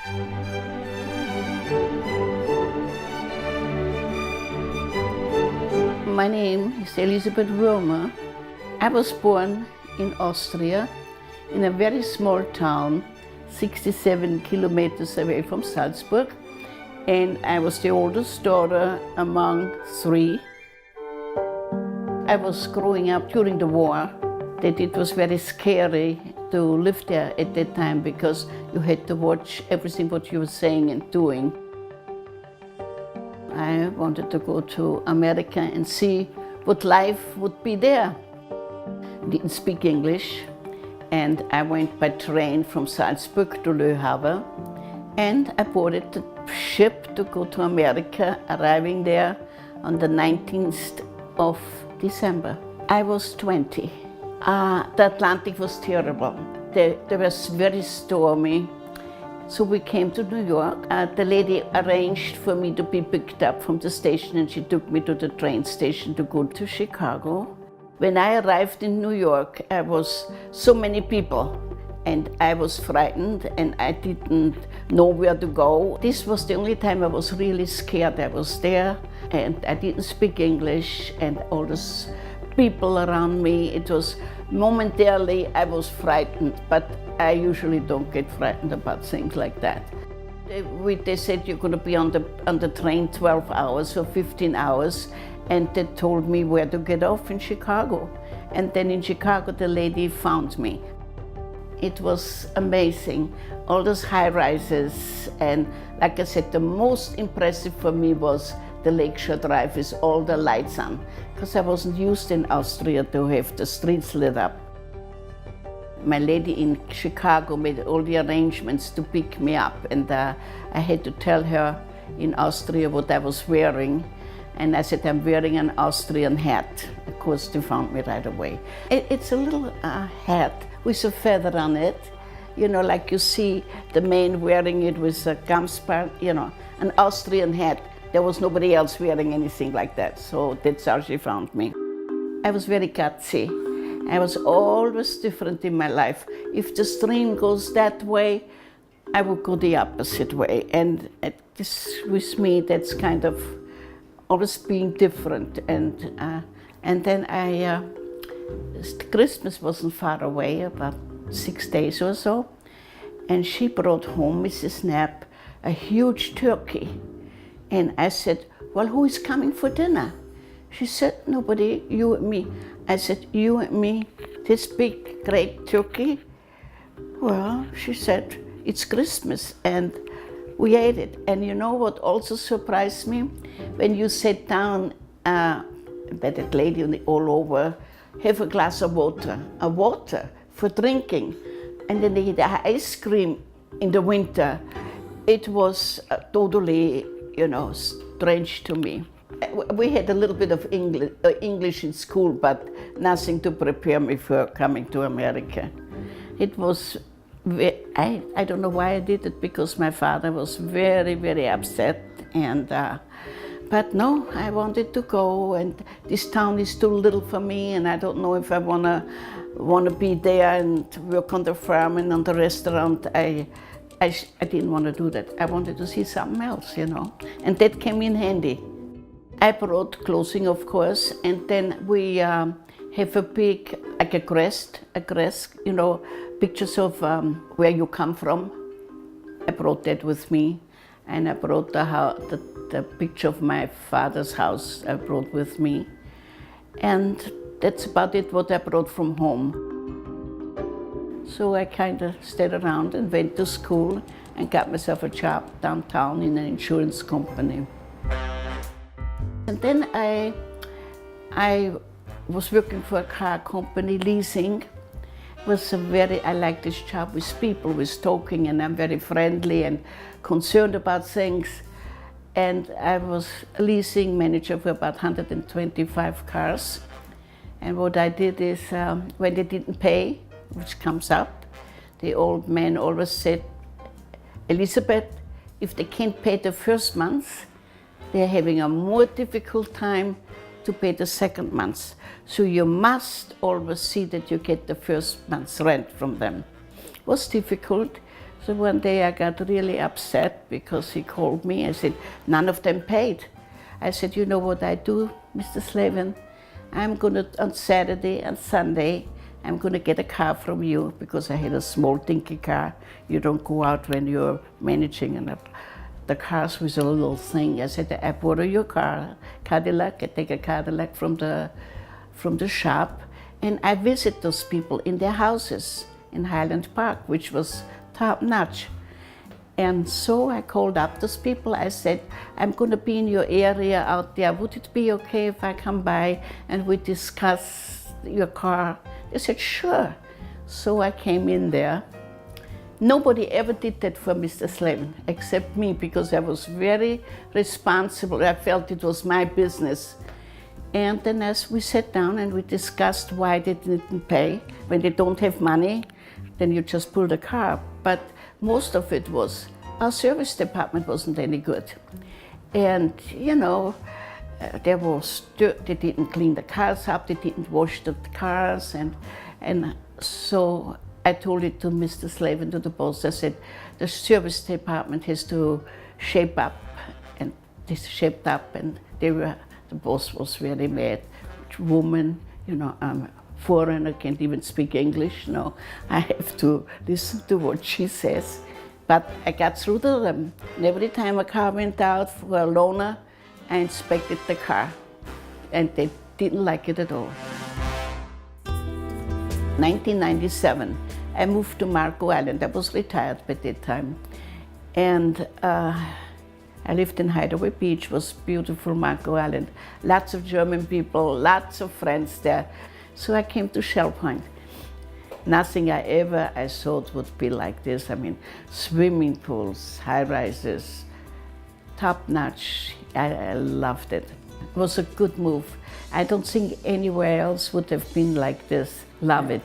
My name is Elizabeth Wuermer. I was born in Austria, in a very small town, 67 kilometers away from Salzburg, and I was the oldest daughter among three. I was growing up during the war, that it was very scary to live there at that time because you had to watch everything what you were saying and doing. I wanted to go to America and see what life would be there. I didn't speak English, and I went by train from Salzburg to Le Havre, and I boarded the ship to go to America, arriving there on the 19th of December. I was 20. The Atlantic was terrible. It was very stormy. So we came to New York. The lady arranged for me to be picked up from the station, and she took me to the train station to go to Chicago. When I arrived in New York, I was so many people, and I was frightened, and I didn't know where to go. This was the only time I was really scared. I was there, and I didn't speak English, and all these people around me. It was momentarily I was frightened, but I usually don't get frightened about things like that. They said you're going to be on the train 12 hours or 15 hours, and they told me where to get off in Chicago. And then in Chicago, the lady found me. It was amazing, all those high rises, and like I said, the most impressive for me was the Lakeshore Drive with all the lights on, because I wasn't used in Austria to have the streets lit up. My lady in Chicago made all the arrangements to pick me up, and I had to tell her in Austria what I was wearing, and I said, I'm wearing an Austrian hat. Of course, they found me right away. It's a little hat with a feather on it, you know, like you see the man wearing it with a gumspot, you know, an Austrian hat. There was nobody else wearing anything like that, so that's how she found me. I was very gutsy. I was always different in my life. If the stream goes that way, I would go the opposite way. And this, with me, that's kind of always being different. And then Christmas wasn't far away, about 6 days or so. And she brought home, Mrs. Knapp, a huge turkey. And I said, well, who is coming for dinner? She said, nobody, you and me. I said, you and me, this big, great turkey? Well, she said, it's Christmas, and we ate it. And you know what also surprised me? When you sat down, that lady all over, have a glass of water, for drinking. And then they had ice cream in the winter. It was totally, you know, strange to me. We had a little bit of English in school, but nothing to prepare me for coming to America. It was, I don't know why I did it, because my father was very, very upset. And, but no, I wanted to go, and this town is too little for me, and I don't know if I wanna be there and work on the farm and on the restaurant. I didn't want to do that. I wanted to see something else, you know, and that came in handy. I brought clothing, of course, and then we have a big, like a crest, you know, pictures of where you come from. I brought that with me, and I brought the picture of my father's house I brought with me. And that's about it, what I brought from home. So I kind of stayed around and went to school and got myself a job downtown in an insurance company. And then I was working for a car company, leasing. I liked this job with people, with talking, and I'm very friendly and concerned about things. And I was a leasing manager for about 125 cars. And what I did is, when they didn't pay, which comes up, the old man always said, Elizabeth, if they can't pay the first month, they're having a more difficult time to pay the second month. So you must always see that you get the first month's rent from them. It was difficult, So one day I got really upset because he called me. I said, none of them paid. I said, you know what I do, Mr. Slavin? I'm gonna, on Saturday and Sunday, I'm gonna get a car from you because I had a small dinky car. You don't go out when you're managing the cars with a little thing. I said, I borrow your car, Cadillac. I take a Cadillac from the shop, and I visit those people in their houses in Highland Park, which was top notch. And so I called up those people. I said, I'm going to be in your area out there. Would it be okay if I come by and we discuss your car? They said, sure. So I came in there. Nobody ever did that for Mr. Slavin except me, because I was very responsible. I felt it was my business. And then as we sat down and we discussed why they didn't pay. When they don't have money, then you just pull the car. But most of it was our service department wasn't any good. And you know, there was dirt. They didn't clean the cars up, they didn't wash the cars. And so I told it to Mr. Slavin, to the boss. I said, the service department has to shape up. And they shaped up, and the boss was very mad. Woman, you know, I'm a foreigner, can't even speak English. No, I have to listen to what she says. But I got through to them. And every time a car went out for a loaner, I inspected the car. And they didn't like it at all. 1997, I moved to Marco Island. I was retired by that time. And I lived in Hideaway Beach. It was beautiful, Marco Island. Lots of German people, lots of friends there. So I came to Shell Point. Nothing I thought would be like this. I mean, swimming pools, high rises, top notch. I loved it. It was a good move. I don't think anywhere else would have been like this. Love it.